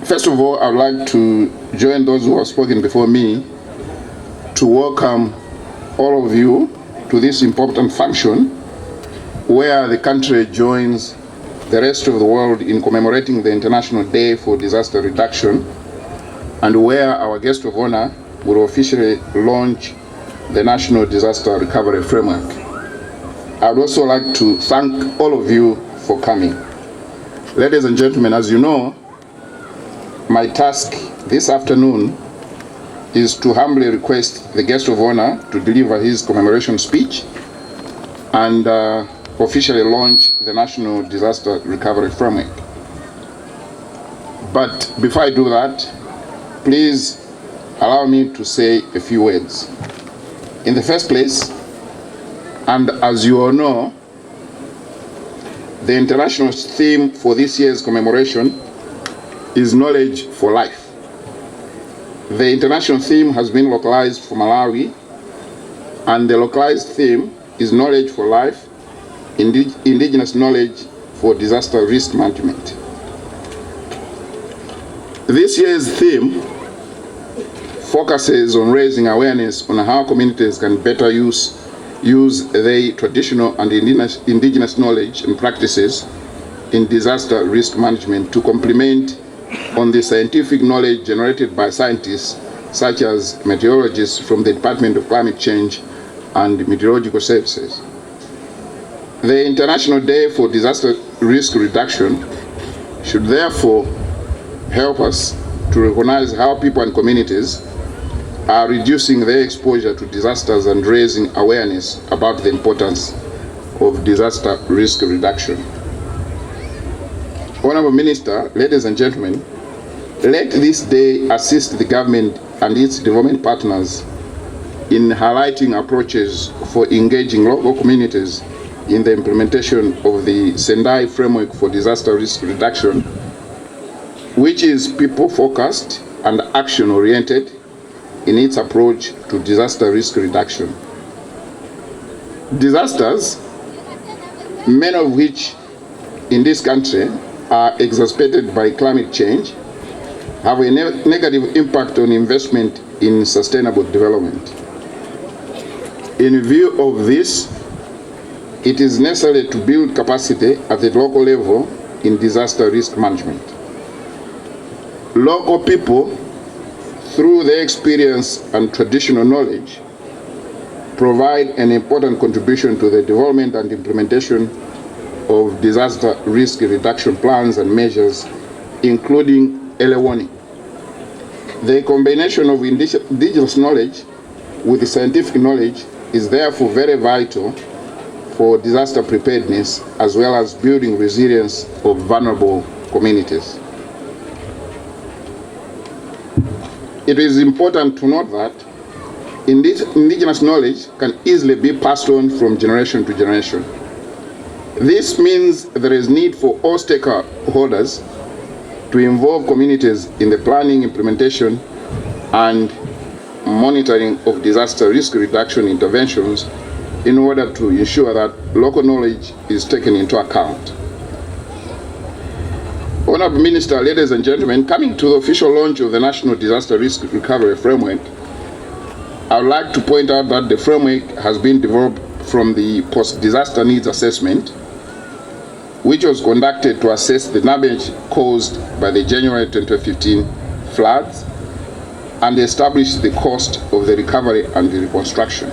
First of all, I would like to join those who have spoken before me to welcome all of you to this important function where the country joins the rest of the world in commemorating the International Day for Disaster Reduction, and where our guest of honor will officially launch the National Disaster Recovery Framework. I would also like to thank all of you for coming. Ladies and gentlemen, as you know, my task this afternoon is to humbly request the guest of honor to deliver his commemoration speech and officially launch the National Disaster Recovery Framework. But before I do that, please allow me to say a few words. In the first place, and as you all know, the international theme for this year's commemoration is Knowledge for Life. The international theme has been localized for Malawi, and the localized theme is Knowledge for Life, Indigenous Knowledge for Disaster Risk Management. This year's theme focuses on raising awareness on how communities can better use their traditional and indigenous knowledge and practices in disaster risk management to complement on the scientific knowledge generated by scientists such as meteorologists from the Department of Climate Change and Meteorological Services. The International Day for Disaster Risk Reduction should therefore help us to recognize how people and communities are reducing their exposure to disasters and raising awareness about the importance of disaster risk reduction. Honorable Minister, ladies and gentlemen, let this day assist the government and its development partners in highlighting approaches for engaging local communities in the implementation of the Sendai Framework for Disaster Risk Reduction, which is people-focused and action-oriented in its approach to disaster risk reduction. Disasters, many of which in this country are exacerbated by climate change, have a negative impact on investment in sustainable development. In view of this, it is necessary to build capacity at the local level in disaster risk management. Local people, through their experience and traditional knowledge, provide an important contribution to the development and implementation of disaster risk reduction plans and measures, including early warning. The combination of indigenous knowledge with scientific knowledge is therefore very vital for disaster preparedness as well as building resilience of vulnerable communities. It is important to note that indigenous knowledge can easily be passed on from generation to generation. This means there is need for all stakeholders to involve communities in the planning, implementation, and monitoring of disaster risk reduction interventions in order to ensure that local knowledge is taken into account. Honorable Minister, ladies and gentlemen, coming to the official launch of the National Disaster Risk Recovery Framework, I would like to point out that the framework has been developed from the Post-Disaster Needs Assessment, which was conducted to assess the damage caused by the January 2015 floods and establish the cost of the recovery and the reconstruction.